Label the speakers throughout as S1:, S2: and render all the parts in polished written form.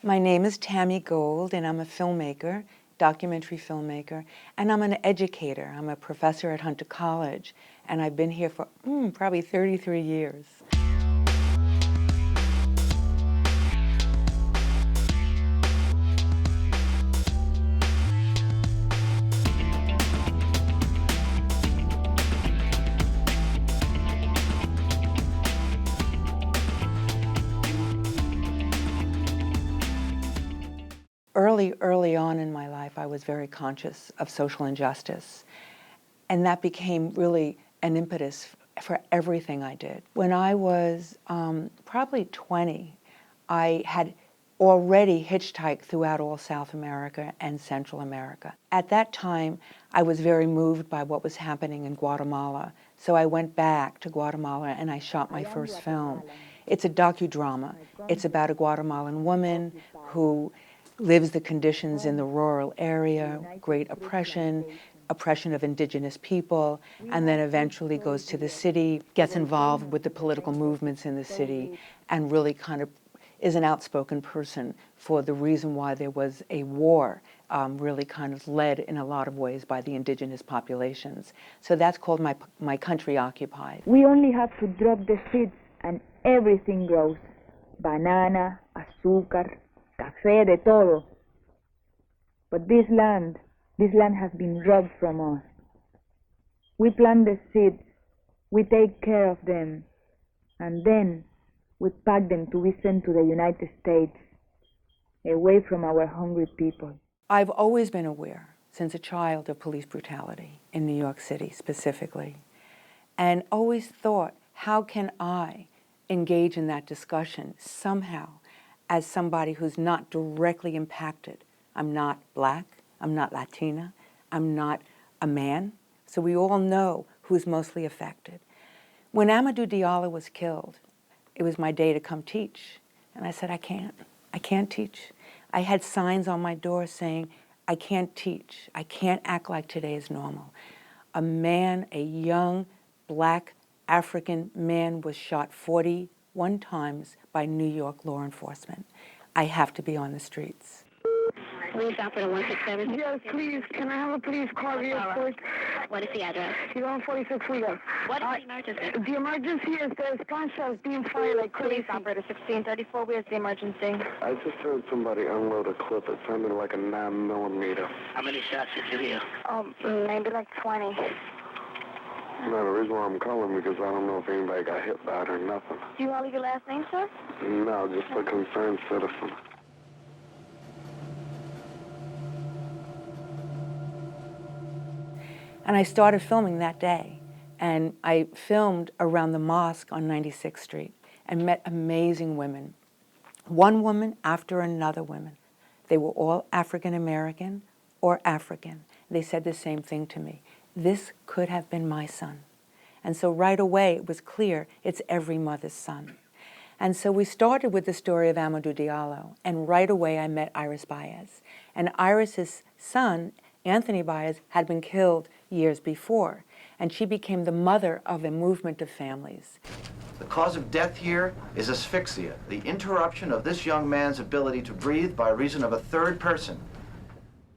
S1: My name is Tami Gold, and I'm a filmmaker, documentary filmmaker, and I'm an educator. I'm a professor at Hunter College, and I've been here for probably 33 years. Early on in my life, I was very conscious of social injustice, and that became really an impetus for everything I did. When I was probably 20, I had already hitchhiked throughout all South America and Central America. At that time, I was very moved by what was happening in Guatemala, so I went back to Guatemala and I shot my first film. It's a docudrama. It's about a Guatemalan woman who lives the conditions in the rural area, great oppression of indigenous people, and then eventually goes to the city, gets involved with the political movements in the city, and really kind of is an outspoken person for the reason why there was a war, really kind of led in a lot of ways by the indigenous populations. So that's called My Country Occupied.
S2: We only have to drop the seeds and everything grows. Banana, azúcar, café, de todo. But this land has been robbed from us. We plant the seeds, we take care of them, and then we pack them to be sent to the United States, away from our hungry people.
S1: I've always been aware, since a child, of police brutality in New York City specifically, and always thought, how can I engage in that discussion somehow as somebody who's not directly impacted? I'm not Black, I'm not Latina, I'm not a man, so we all know who's mostly affected. When Amadou Diallo was killed, it was my day to come teach. And I said, I can't teach. I had signs on my door saying, I can't teach. I can't act like today is normal. A man, a young, Black, African man was shot 41 times by New York law enforcement. I have to be on the streets.
S3: Police operator 167.
S4: Yes, please. Can I have a police car real quick?
S3: What is the address?
S4: You're on 46 Wheeler.
S3: What is the emergency?
S4: The emergency is there's gunshots being fired like crazy.
S3: Police operator 1634. Where's the emergency?
S5: I just heard somebody unload a clip. It sounded like a 9mm.
S3: How many shots did you hear?
S4: Maybe like 20.
S5: No, the reason why I'm calling because I don't know if anybody got hit by it or nothing.
S4: Do you want to leave your last name, sir?
S5: No, just a concerned citizen.
S1: And I started filming that day. And I filmed around the mosque on 96th Street and met amazing women. One woman after another woman. They were all African American or African. They said the same thing to me. This could have been my son. And so right away it was clear it's every mother's son. And so we started with the story of Amadou Diallo, and right away I met Iris Baez. And Iris's son, Anthony Baez, had been killed years before, and she became the mother of a movement of families.
S6: The cause of death here is asphyxia, the interruption of this young man's ability to breathe by reason of a third person.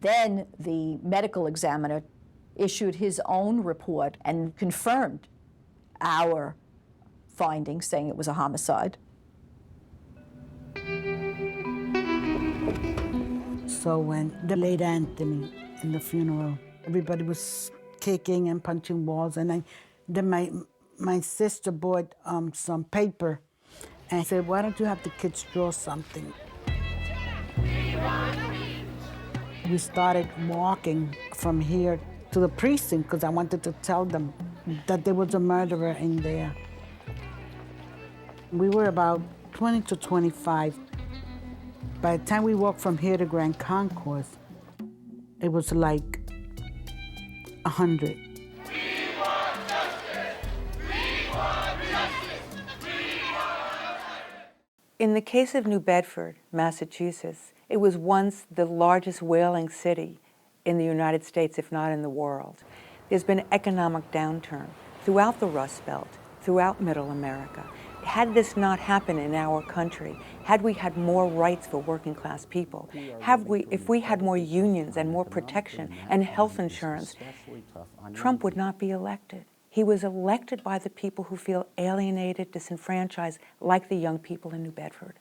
S7: Then the medical examiner issued his own report and confirmed our findings, saying it was a homicide.
S8: So when they laid Anthony in the funeral, everybody was kicking and punching walls, and then my sister bought some paper and said, why don't you have the kids draw something? We started walking from here to the precinct because I wanted to tell them that there was a murderer in there. We were about 20 to 25. By the time we walked from here to Grand Concourse, it was like 100.
S1: In the case of New Bedford, Massachusetts, it was once the largest whaling city in the United States, if not in the world. There's been economic downturn throughout the Rust Belt, throughout Middle America. had this not happened in our country, had we had more rights for working class people, if we had more unions and more protection and health insurance, Trump would not be elected. He was elected by the people who feel alienated, disenfranchised, like the young people in New Bedford.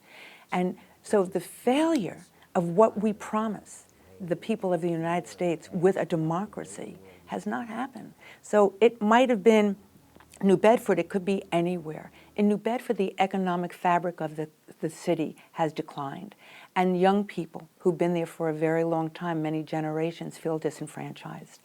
S1: And so the failure of what we promise the people of the United States with a democracy has not happened. So it might have been New Bedford, it could be anywhere. In New Bedford, the economic fabric of the city has declined. And young people who've been there for a very long time, many generations, feel disenfranchised.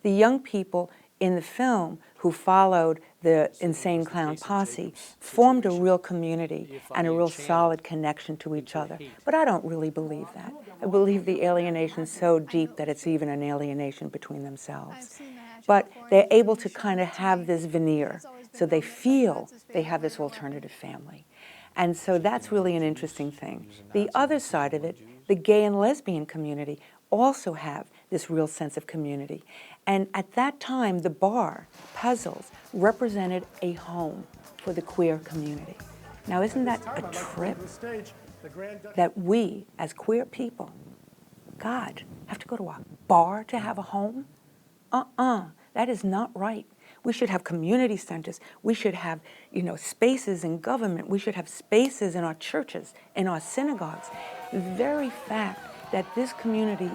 S1: The young people in the film who followed the Insane Clown Posse formed a real community and a real solid connection to each other. But I don't really believe that. I believe the alienation's so deep that it's even an alienation between themselves. But they're able to kind of have this veneer, so they feel they have this alternative family. And so that's really an interesting thing. The other side of it, the gay and lesbian community also have this real sense of community. And at that time, the bar, Puzzles, represented a home for the queer community. Now, isn't that a trip? That we, as queer people, God, have to go to a bar to have a home? That is not right. We should have community centers. We should have, spaces in government. We should have spaces in our churches, in our synagogues. The very fact that this community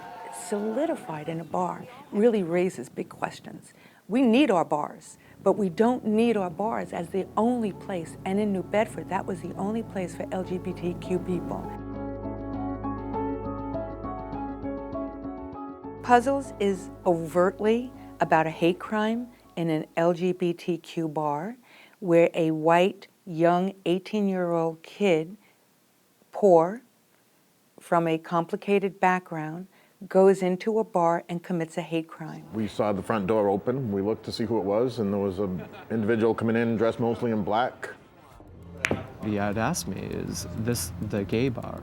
S1: solidified in a bar really raises big questions. We need our bars, but we don't need our bars as the only place, and in New Bedford, that was the only place for LGBTQ people. Puzzles is overtly about a hate crime in an LGBTQ bar where a white, young 18-year-old kid, poor, from a complicated background, goes into a bar and commits a hate crime.
S9: We saw the front door open. We looked to see who it was, and there was an individual coming in dressed mostly in black.
S10: He had asked me, is this the gay bar?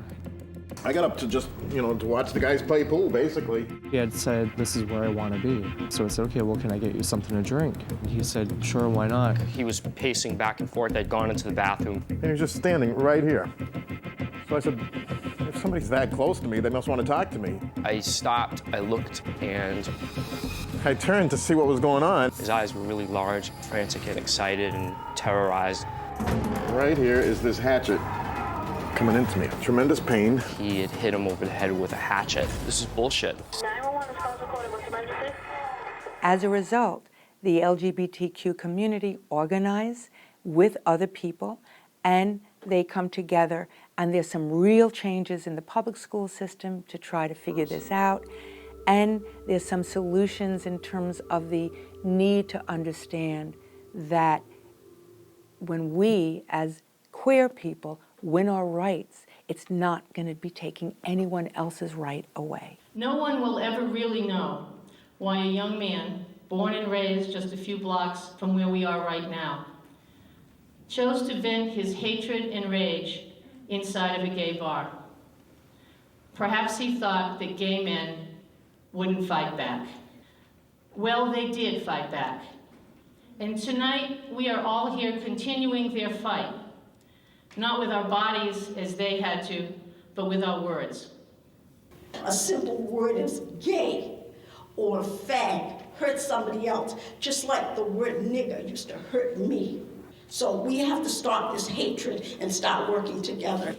S9: I got up to just, to watch the guys play pool, basically.
S10: He had said, this is where I want to be. So I said, okay, well, can I get you something to drink? And he said, sure, why not?
S11: He was pacing back and forth. I'd gone into the bathroom.
S9: And he was just standing right here. So I said, if somebody's that close to me, they must want to talk to me.
S11: I stopped, I looked, and
S9: I turned to see what was going on.
S11: His eyes were really large, frantic and excited and terrorized.
S9: Right here is this hatchet coming into me. Tremendous pain.
S11: He had hit him over the head with a hatchet. This is bullshit.
S4: 911 is calls recorded. What's the emergency?
S1: As a result, the LGBTQ community organize with other people, and they come together, and there's some real changes in the public school system to try to figure this out, and there's some solutions in terms of the need to understand that when we, as queer people, win our rights, it's not going to be taking anyone else's right away.
S12: No one will ever really know why a young man, born and raised just a few blocks from where we are right now, chose to vent his hatred and rage inside of a gay bar. Perhaps he thought that gay men wouldn't fight back. Well, they did fight back. And tonight, we are all here continuing their fight, not with our bodies as they had to, but with our words.
S13: A simple word is gay or fag hurts somebody else, just like the word nigger used to hurt me. So we have to stop this hatred and start working together.